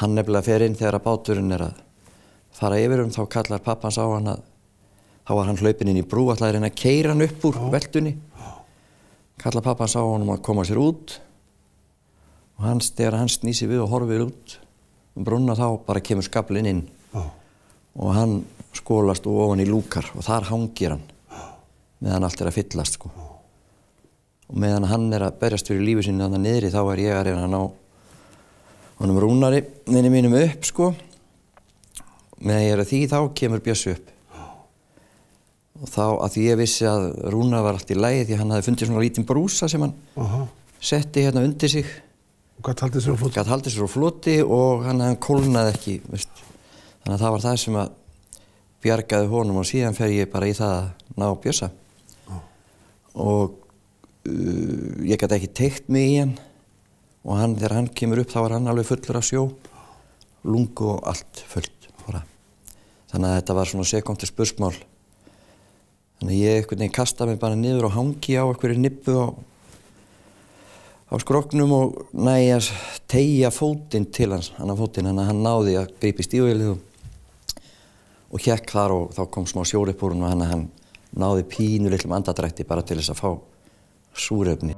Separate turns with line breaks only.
Hann nefnilega fer inn þegar að báturinn að fara yfir þá kallar pappans á hann þá var hann hlaupinn inn í brú, ætlaði að reyna að keyra hann upp úr veltunni. Kallar pappans á honum að koma sér út og þegar hann snýsi við og horfir út brúnna þá bara kemur skaflinn inn og hann skolast ofan í lúkar og þar hangir hann meðan allt að fyllast sko. Og meðan hann að berjast fyrir lífi sinni þarna niðri þá ég að reyna að ná honum Rúnari vinni mínum upp sko. Meðan ég að því þá kemur Bjössi upp. Og þá að því ég vissi að Rúnar var allt í lagi því hann hafði fundið svona lítinn brúsa sem hann setti hérna undir sig.
Og gat haldið sér á floti? Gat
haldið sér á floti og hann kólnaði ekki, veist. Þannig að það var það sem að bjargaði honum og síðan fer ég bara í það að ná Bjössa. Og ég gat ekki teygt mig í hann og þegar hann kemur upp þá var hann alveg fullur af sjó, lungu og allt fullt bara. Þannig að þetta var svona sekúndu spursmál. Þannig að ég einhvern veginn kastaði mig bara niður og hangi á einhverju nibbu á skrokknum og nægi að teygja fótinn til hans, annan fótinn, þannig að hann náði að grípa í stígvélið og hékk þar og þá kom smá sjór upp úr honum og hann náði pínu litlum andardrætti bara til þess að fá súrefni.